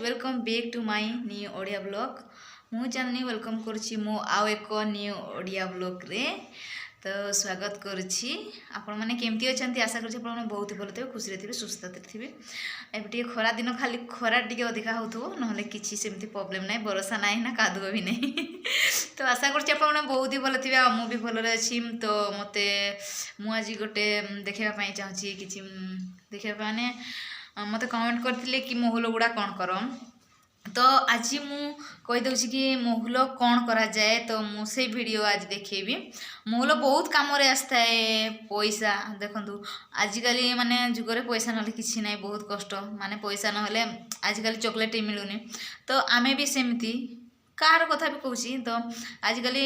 Welcome back to my new Odia blog मु Chandni welcome करुच्ची मो आउ एक न्यू ओडिया ब्लॉग रे तो स्वागत करुच्ची आपण माने केमती अछंती आशा करूछी आपण माने बहुत भल थे खुशी रे थे सुस्थ थे एबे टिके खरा दिन खाली खरा टिके अधिका होथो नहले किछि सेमती प्रॉब्लम नाही बरसा नाही ना कादुआ भी नहीं तो आशा करूछी आपण माने बहुत ही भल थिबे मु भी भल रे अछि तो मते मु आज गोटे देखिबा पई चाहूची किछि देखिबा माने मत कमेंट करथिले कि मोहुल गुड़ा कौन करम तो आज मु कहि दउछि कि मोहुल कौन करा जाए तो मु से वीडियो आज देखेबी मोहुल बहुत काम रे आस्ता है पैसा देखंतु आजिकल माने जुगरे पैसा नले किछि नाही बहुत कष्ट माने पैसा नहले आजिकल चॉकलेट ही मिलुनी तो आमे भी सेमती कार कथा भी कहूछि तो आजिकल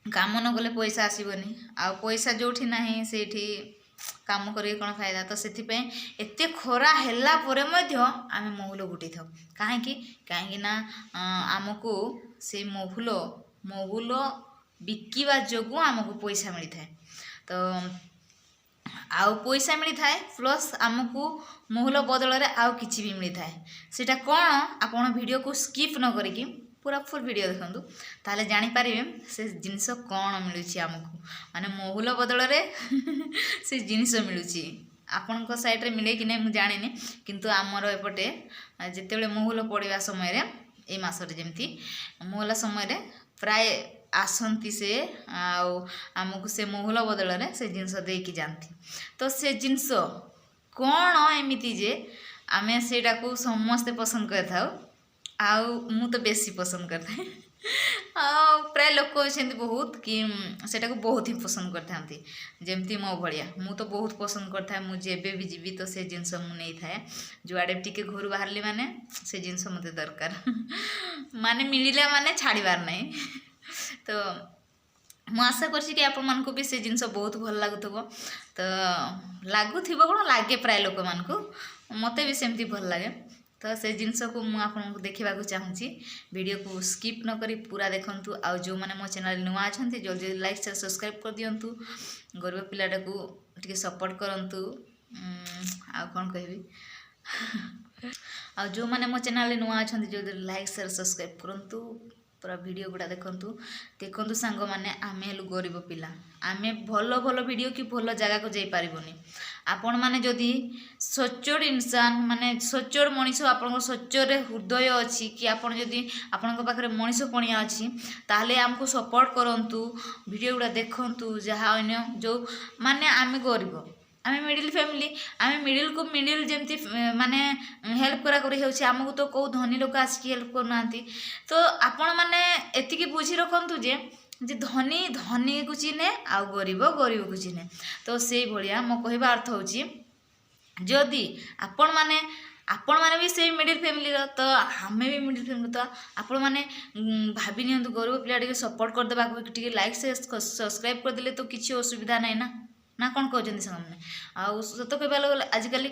काम न गले पैसा आसीबनी आ पैसा जोठी नाही सेठी काम करी कौन फायदा तो से एत खरा हैला परे मध्य आमे मोहुल गुटी था कहीं ना आमको से मोहुल बिकिवा जोगु आमको पैसा मिलता है तो आउ पैसा मिलता है प्लस आमको मोहुल बदल रे आउ किछि भी मिलता है सेटा कौन आपण वीडियो को स्किप न करिकी पूरा फुल वीडियो देखंतु ताले जानि पारिबे से जिनिस कौन मिलुची आमको माने मोहुल बदल रे से जिनिस मिलुची आपनको साइड रे मिले कि नै मु जानिनी किंतु आमर एपटे जेतेबेले मोहुल पड़िबा समय रे ए मास रे जेमती मोहुल समय रे प्राय आसंती से आउ आमको से मोहुल बदल रे से जिनिस दे कि जानती तो से जिनिस कौन एमिति जे आमे सेटा को समस्त पसंद करथाउ आउ मु तो बेसी पसंद करता है प्राय लोक अच्छे बहुत कि सेटा को बहुत ही पसंद करते जमती मो भाया मु तो बहुत पसंद करता मुझे भी जीवी तो से जिनस मु नहीं थाए जुआड़े टिके घर बाहरली माने से जिनस मते दरकार माने मिलिला माने छाड़ीबार नहीं तो मु आशा करछि कि आपण मानको भी से जिनस बहुत भल लागुथबो तो लागुथिबो कोन लागे प्राय लोक मानको मते भी सेमती भल लागे तो से जिनस को मु आपको देखा चाहूँगी वीडियो को स्किप न करी पूरा देखंतु आ जो माने मो चैनल नुआ अछंती जल्दी जल्दी लाइक शेयर सब्सक्राइब कर दियंतु गरीब पिलाटा को टिके सपोर्ट करंतु आ कौन कहबी आ जो माने मो चैनल नुआ अछंती जल्दी लाइक शेयर सब्सक्राइब करंतु पूरा वीडियो गुड़ा देखंतु सांग माने आमे हेलु गरीब पिला आमे भल भल वीडियो कि भल जगह को जाई पारिबोनी आपण माने जदि सच्चोड़ इंसान माने सच्चोड़ मनीष आपन सच्चोर हृदय अच्छी कि आपण जदि आपण पाखे मनीष पणिया अच्छी ताहले आमको सपोर्ट करंतु वीडियो गुड़ा देखंतु जहाँ अन्य जो माने आमे गरीब आमे मिडिल फैमिली आमे मिडिल को मिडिल जमती माने हेल्प करा करी होछि आमको तो को धनी लोक आसिक हेल्प करनांती तो आपण माने एतिकी बुझी रखंतु जे धनी धनी को चिन्हे आ गरीब गरीब को चिन्हे तो से भलिया मो कहबा अर्थ होछि जदि आपण माने भी से मिडिल फैमिली रो तो हमें भी मिडिल फैमिली तो आपण माने भाबी नियंतु गरीब पिला टिके सपोर्ट कर देबा टिके लाइक से सब्सक्राइब कर देले तो किछि असुविधा नै ना कौन कहते सांग मैंने आउ सत कहवा लगे आजिकल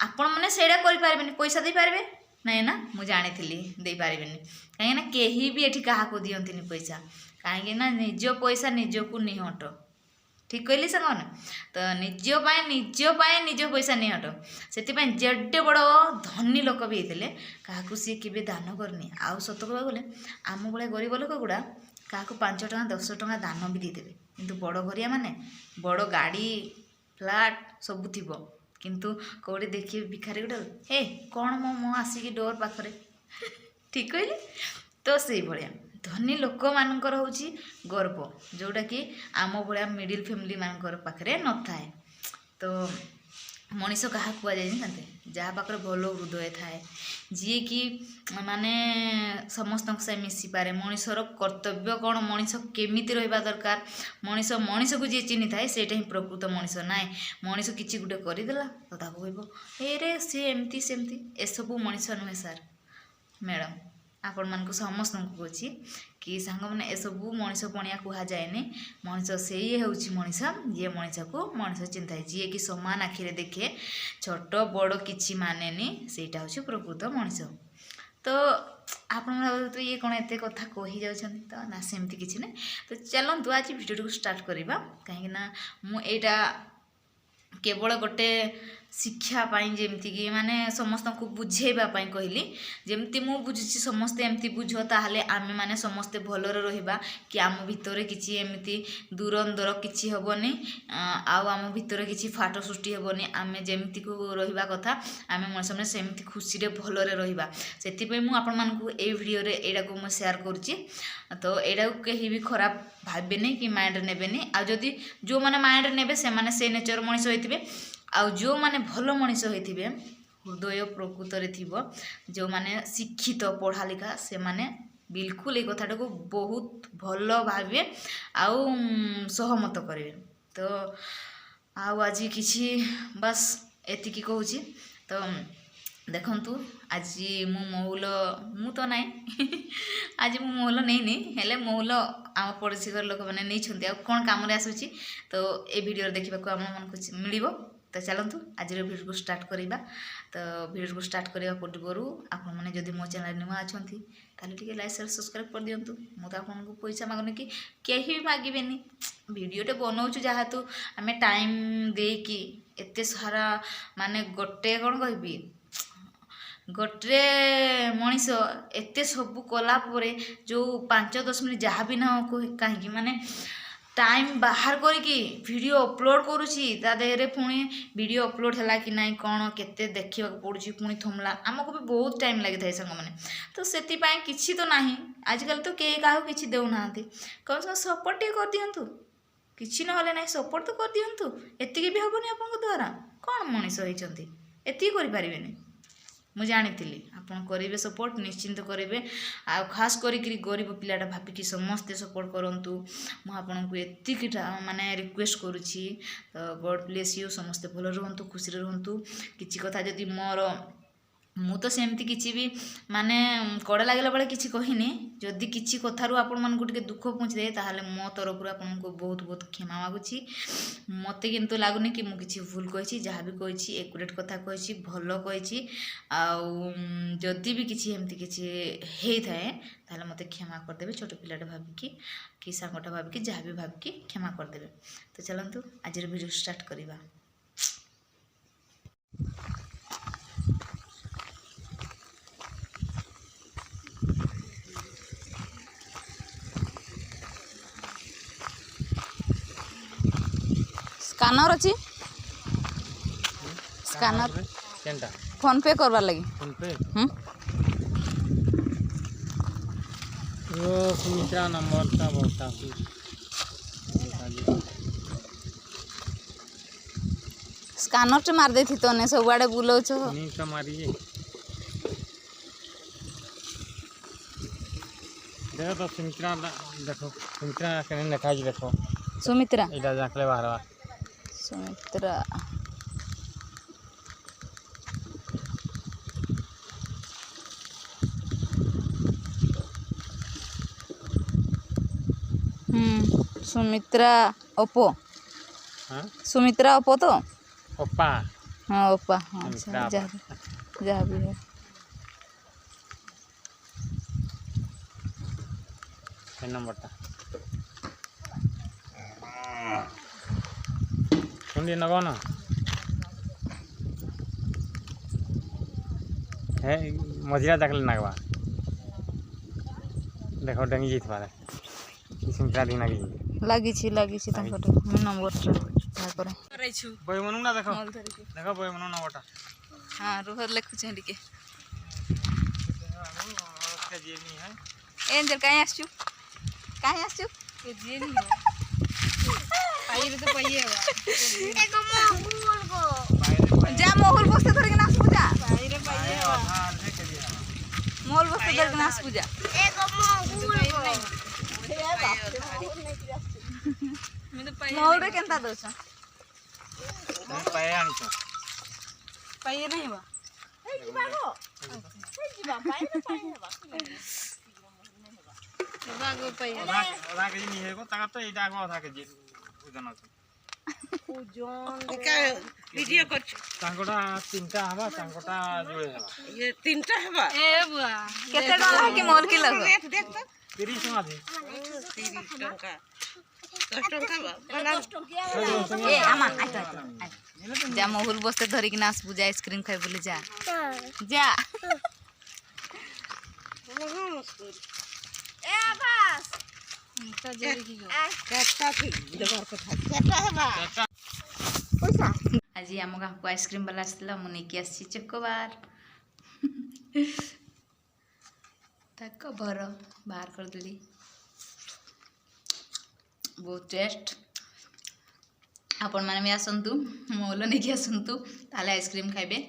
आपण मैंने सेटा करें पैसा दे पारे ना ना मुझे जानी दे पारे कहीं कहीं भी ये क्या दियंती पैसा कहीं निज पैसा निज को नहीं हट ठीक कहली सांग तो निज पैसा नहीं हट से जेडे बड़ धनी लोक भी होते क्या सी के दान करनी आउ सत कह गले आम भाया गरीब लोक गुड़ा क्या 5 टଙ୍କା 10 ଟଙ୍କା दान भी देदेवे किंतु बड़ घरिया माने बड़ गाड़ी फ्लैट सब थी किंतु कौटे देखिए भिखारी गोटे हे कौन मो आसिक डोर पाखरे ठीक कहली तो से भाया धनी लोक मानकर होची गर्व जोटा कि आम भाया मिडिल फैमिली मानकर पाखरे न थाए तो मनीष क्या कहुए जहाँ पाखे भल हृदय थाए जी कि माने समस्त से मिसी पारे मनीषर कर्तव्य कौन मनीष केमिति रहिबा दरकार मनीष मनीष को जी चिन्हि थाए सेटा ही प्रकृत मनीष नाए मनीष किछि गुटे करदेला तो ताको कहबो ए रे सी एमती सेमती एसबू मनीष नुहे सार मैडम आपण मानक समस्त को अच्छी कि सांग मैंने एसबू मनीष पणिया कह जाए मनीष से हूँ मनीष जी मनीष को मनीष चिंता है जी कि समान आखिरे देखे छोट बड़ कि माने सेटा हूँ प्रकृत मनीष तो आप तो ये कौन एत कथा कही जाऊँ तो ना सेमती किसी ना तो चलतु आज वीडियो को स्टार्ट करवा कहीं मुझा केवल गोटे ଶିକ୍ଷା ପାଇଁ ଯେମିତିକି ମାନେ ସମସ୍ତଙ୍କୁ ବୁଝେଇବା ପାଇଁ କହିଲି। ଯେମିତି ମୁଁ ବୁଝୁଛି ସମସ୍ତେ ଏମିତି ବୁଝ, ତାହେଲେ ଆମେମାନେ ସମସ୍ତେ ଭଲରେ ରହିବା, କି ଆମ ଭିତରେ କିଛି ଏମିତି ଦୂରନ୍ଦର କିଛି ହେବନି, ଆଉ ଆମ ଭିତରେ କିଛି ଫାଟ ସୃଷ୍ଟି ହେବନି। ଆମେ ଯେମିତିକୁ ରହିବା କଥା ଆମେ ମଣିଷମାନେ ସେମିତି ଖୁସିରେ ଭଲରେ ରହିବା। ସେଥିପାଇଁ ମୁଁ ଆପଣମାନଙ୍କୁ ଏଇ ଭିଡ଼ିଓରେ ଏଇଟାକୁ ମୁଁ ସେୟାର କରୁଛି। ତ ଏଇଟାକୁ କେହି ବି ଖରାପ ଭାବିବେନି କି ମାଇଣ୍ଡରେ ନେବେନି। ଆଉ ଯଦି ଯେଉଁମାନେ ମାଇଣ୍ଡରେ ନେବେ ସେମାନେ ସେ ନେଚର ମଣିଷ ହୋଇଥିବେ, ଆଉ ଯେଉଁମାନେ ଭଲ ମଣିଷ ହୋଇଥିବେ, ହୃଦୟ ପ୍ରକୃତରେ ଥିବ, ଯେଉଁମାନେ ଶିକ୍ଷିତ ପଢ଼ା ଲେଖା, ସେମାନେ ବିଲକୁଲ ଏଇ କଥାଟାକୁ ବହୁତ ଭଲ ଭାବିବେ ଆଉ ସହମତ କରିବେ। ତ ଆଉ ଆଜି କିଛି ବାସ୍ ଏତିକି କହୁଛି। ତ ଦେଖନ୍ତୁ ଆଜି ମୁଁ ତ ନାହିଁ ଆଜି ମୁଁ ମହୁଲ ନେଇନି, ହେଲେ ମହୁଲ ଆମ ପଡ଼ୋଶୀ ଘର ଲୋକମାନେ ନେଇଛନ୍ତି। ଆଉ କ'ଣ କାମରେ ଆସୁଛି ତ ଏ ଭିଡ଼ିଓରେ ଦେଖିବାକୁ ଆମମାନଙ୍କୁ ମିଳିବ। ତ ଚାଲନ୍ତୁ ଆଜିର ଭିଡ଼ିଓକୁ ଷ୍ଟାର୍ଟ କରିବା। ତ ଭିଡ଼ିଓକୁ ଷ୍ଟାର୍ଟ କରିବା ପୂର୍ବରୁ ଆପଣମାନେ ଯଦି ମୋ ଚ୍ୟାନେଲ ନୂଆ ଅଛନ୍ତି ତାହେଲେ ଟିକେ ଲାଇକ୍ ସେୟାର ସବସ୍କ୍ରାଇବ୍ କରିଦିଅନ୍ତୁ। ମୁଁ ତ ଆପଣଙ୍କୁ ପଇସା ମାଗୁନି, କି କେହି ବି ମାଗିବେନି। ଭିଡ଼ିଓଟେ ବନାଉଛୁ ଯାହାତୁ ଆମେ ଟାଇମ୍ ଦେଇକି ଏତେ ସାରା ମାନେ ଗୋଟେ ମଣିଷ ଏତେ ସବୁ କଲା ପରେ ଯେଉଁ 5-10 ମିନିଟ୍ ଯାହା ବି ନା କାହିଁକି ମାନେ ଟାଇମ୍ ବାହାର କରିକି ଭିଡ଼ିଓ ଅପଲୋଡ଼ କରୁଛି, ତା ଦେହରେ ପୁଣି ଭିଡ଼ିଓ ଅପଲୋଡ଼ ହେଲା କି ନାହିଁ, କ'ଣ କେତେ ଦେଖିବାକୁ ପଡ଼ୁଛି, ପୁଣି ଥମଲା, ଆମକୁ ବି ବହୁତ ଟାଇମ୍ ଲାଗିଥାଏ ସାଙ୍ଗମାନେ। ତ ସେଥିପାଇଁ କିଛି ତ ନାହିଁ, ଆଜିକାଲି ତ କେହି କାହାକୁ କିଛି ଦେଉନାହାନ୍ତି। କମ୍ ସେ କମ୍ ସପୋର୍ଟ ଟିକେ କରିଦିଅନ୍ତୁ। କିଛି ନହେଲେ ନାହିଁ, ସପୋର୍ଟ ତ କରିଦିଅନ୍ତୁ। ଏତିକି ବି ହେବନି ଆପଣଙ୍କ ଦ୍ୱାରା? କ'ଣ ମଣିଷ ହେଇଛନ୍ତି, ଏତିକି କରିପାରିବେନି? ମୁଁ ଜାଣିଥିଲି ଆପଣ କରିବେ, ସପୋର୍ଟ ନିଶ୍ଚିନ୍ତ କରିବେ। ଆଉ ଖାସ୍ କରିକି ଗରିବ ପିଲାଟା ଭାବିକି ସମସ୍ତେ ସପୋର୍ଟ କରନ୍ତୁ। ମୁଁ ଆପଣଙ୍କୁ ଏତିକିଟା ମାନେ ରିକ୍ୱେଷ୍ଟ କରୁଛି। ତ ଗଡ଼ ବ୍ଲେସ୍ ୟୁ, ସମସ୍ତେ ଭଲରେ ରୁହନ୍ତୁ, ଖୁସିରେ ରୁହନ୍ତୁ। କିଛି କଥା ଯଦି ମୁଁ ତ ସେମିତି କିଛି ବି ମାନେ କଡ଼ା ଲାଗିଲା ବେଳେ କିଛି କହିନି। ଯଦି କିଛି କଥାରୁ ଆପଣମାନଙ୍କୁ ଟିକେ ଦୁଃଖ ପହଞ୍ଚିଥାଏ ତାହେଲେ ମୋ ତରଫରୁ ଆପଣଙ୍କୁ ବହୁତ ବହୁତ କ୍ଷମା ମାଗୁଛି। ମୋତେ କିନ୍ତୁ ଲାଗୁନି କି ମୁଁ କିଛି ଭୁଲ କହିଛି। ଯାହା ବି କହିଛି ଏକୁରେଟ୍ କଥା କହିଛି, ଭଲ କହିଛି। ଆଉ ଯଦି ବି କିଛି ଏମିତି କିଛି ହେଇଥାଏ ତାହେଲେ ମୋତେ କ୍ଷମା କରିଦେବେ। ଛୋଟ ପିଲାଟା ଭାବିକି କି ସାଙ୍ଗଟା ଭାବିକି ଯାହା ବି ଭାବିକି କ୍ଷମା କରିଦେବେ। ତ ଚାଲନ୍ତୁ ଆଜିର ଭିଡ଼ିଓ ଷ୍ଟାର୍ଟ କରିବା। स्कानर अच्छी स्कानर फोन पे करवार लगी फोन पे सुमित्रा नंबर का बहुत स्कानर टे मार दे थी तो ने सब आड़े बुलाउ छ नहीं तो मारिए। देखो तो सुमित्रा, देखो सुमित्रा कहीं लिखा जी, देखो सुमित्रा, इधर जाके बाहर सुमित्रा सुमित्रा ओप्पो। हाँ सुमित्रा ओप्पो तो ओप्पा। हाँ ओप्पा। हाँ सुमित्रा अच्छा, जहाँ भी है। नंबरटा सुनिए नगो ना है मझिरा देखले नगवा। देखो डेंगी जीत पारे सुमित्रा दी लगी छी तंकटे मैं नंबर ता करे करै छु बय मनु ना देखो देखो बय मनु नंबरटा। हां रोहर लिखु छ टिके के जेनी है एंजल काहे आछू के जेनी हो पाइबे तो पाइए बा एको मोहुल को जा मोहुल बस्ते धर के नाच पूजा पाइरे पाइए बा मोहुल बस्ते धर के नाच पूजा एको मोहुल को मोहुल रे केनता दो छ पाए आनी छ पाइए नहीं बा ए जीवा गो ए जीवा पाइए बा बागो पाइए ओदा के नहीं है को ताका तो एटा को ओदा के जी ओजन छ ओजन का वीडियो कर तांकोटा तीनटा हवा तांकोटा जोड़े हवा ये तीनटा हवा ए बुआ केते डॉलर है कि मोल की लगो रेट देख तो 30 टका दे 30 टका 10 ଟଙ୍କା ହବା ए आमा आइट जा मोहुल बसते धरिक ना आसबु जा आइसक्रीम खाइ बोली जा जा ए आवास तो जरी की କେଟା ଦେବାର କଥା କେଟା ହେବା पैसा आज आम गाँव को आइसक्रीम वाला आसला मु नहीं आसी चकोबार तक भर बाहर कर देली बहुत टेस्ट आपण मैंने भी आसतु मोल नहीं आसतु ताले आइसक्रीम खाइबे